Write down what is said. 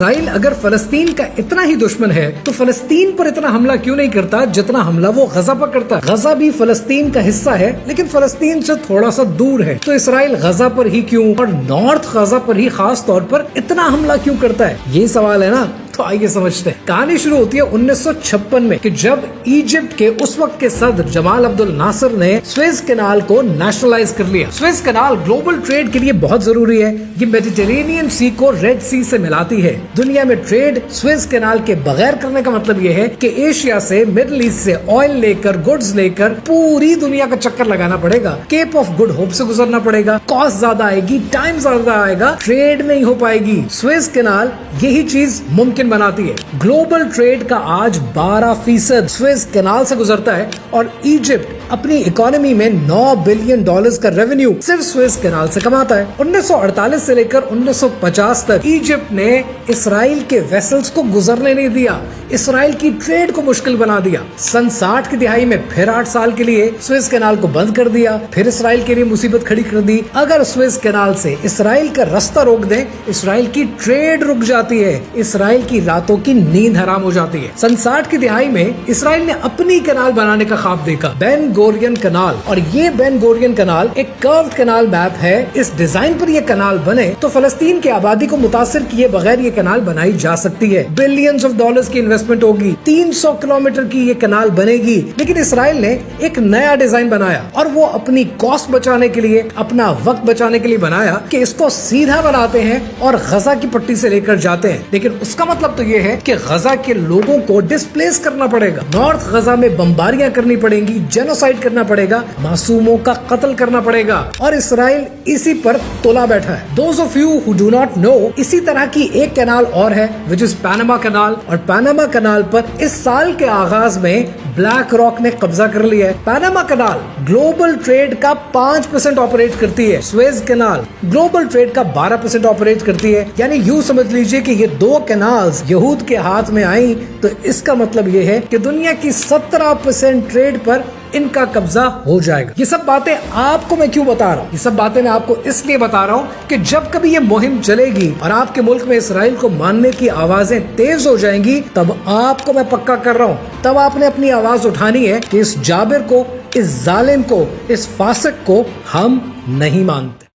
اسرائیل اگر فلسطین کا اتنا ہی دشمن ہے تو فلسطین پر اتنا حملہ کیوں نہیں کرتا جتنا حملہ وہ غزہ پر کرتا ہے؟ غزہ بھی فلسطین کا حصہ ہے لیکن فلسطین سے تھوڑا سا دور ہے، تو اسرائیل غزہ پر ہی کیوں اور نارتھ غزہ پر ہی خاص طور پر اتنا حملہ کیوں کرتا ہے؟ یہ سوال ہے نا، تو آئیے سمجھتے ہیں۔ کہانی شروع ہوتی ہے 1956 میں کہ جب ایجپٹ کے اس وقت کے صدر جمال عبد الناصر نے سویز کینال کو نیشنلائز کر لیا۔ سویز کینال گلوبل ٹریڈ کے لیے بہت ضروری ہے، یہ میڈیٹرینین سی کو ریڈ سی سے ملاتی ہے۔ دنیا میں ٹریڈ سویز کینال کے بغیر کرنے کا مطلب یہ ہے کہ ایشیا سے مڈل ایسٹ سے آئل لے کر گڈز لے کر پوری دنیا کا چکر لگانا پڑے گا، کیپ آف گڈ ہوپ سے گزرنا پڑے گا، کاسٹ زیادہ آئے گی، ٹائم زیادہ آئے گا، ٹریڈ نہیں ہو پائے گی۔ سویز کینال یہی چیز ممکن بناتی ہے۔ گلوبل ٹریڈ کا آج 12% سویز کینال سے گزرتا ہے اور ایجپٹ اپنی اکانومی میں $9 بلین کا ریونیو صرف سویز کینال سے کماتا ہے۔ 1948 سے لے کر 1950 تک ایجپٹ نے اسرائیل کے ویسلز کو گزرنے نہیں دیا، اسرائیل کی ٹریڈ کو مشکل بنا دیا۔ سن 60 کی دہائی میں پھر 8 سال کے لیے سویز کینال کو بند کر دیا، پھر اسرائیل کے لیے مصیبت کھڑی کر دی۔ اگر سویز کینال سے اسرائیل کا راستہ روک دیں، اسرائیل کی ٹریڈ رک جاتی ہے، اسرائیل کی راتوں کی نیند حرام ہو جاتی ہے۔ سن 60 کی دہائی میں اسرائیل نے اپنی کینال بنانے کا خواب دیکھا، بین گورین کینال، اور یہ بین گورین کینال ایک کروڈ کینال میپ ہے۔ اس ڈیزائن پر یہ کینال بنے تو فلسطین کی آبادی کو متاثر کیے بغیر یہ کینال بنائی جا سکتی ہے۔ بلینز آف ڈالرز کی انویسٹمنٹ ہوگی، 300 کلومیٹر کی یہ کینال بنے گی۔ لیکن اسرائیل نے ایک نیا ڈیزائن بنایا اور وہ اپنی کاسٹ بچانے کے لیے، اپنا وقت بچانے کے لیے بنایا کہ اس کو سیدھا بناتے ہیں اور غزہ کی پٹی سے لے کر جاتے ہیں۔ لیکن اس کا مطلب تو یہ ہے کہ غزہ کے لوگوں کو ڈسپلیس کرنا پڑے گا، نارتھ غزہ میں بمباریاں کرنی پڑیں گی، جینوسائیڈ کرنا پڑے گا، معصوموں کا قتل کرنا پڑے گا، اور اسرائیل اسی پر تولا بیٹھا ہے۔ Those of you who do not know، اسی طرح کی ایک کینال اور ہے which is پاناما کینال، اور پاناما کینال پر اس سال کے آغاز میں بلیک راک نے قبضہ کر لیا ہے۔ پاناما کینال گلوبل ٹریڈ کا 5% آپریٹ کرتی ہے، سویز کینال گلوبل ٹریڈ کا 12% آپریٹ کرتی ہے۔ یعنی یوں سمجھ لیجئے کہ یہ دو کینالز یہود کے ہاتھ میں آئیں تو اس کا مطلب یہ ہے کہ دنیا کی 17% ٹریڈ پر ان کا قبضہ ہو جائے گا۔ یہ سب باتیں آپ کو میں کیوں بتا رہا ہوں؟ یہ سب باتیں میں آپ کو اس لیے بتا رہا ہوں کہ جب کبھی یہ مہم چلے گی اور آپ کے ملک میں اسرائیل کو ماننے کی آوازیں تیز ہو جائیں گی، تب آپ کو میں پکا کر رہا ہوں، تب آپ نے اپنی آواز اٹھانی ہے کہ اس جابر کو، اس ظالم کو، اس فاسق کو ہم نہیں مانتے۔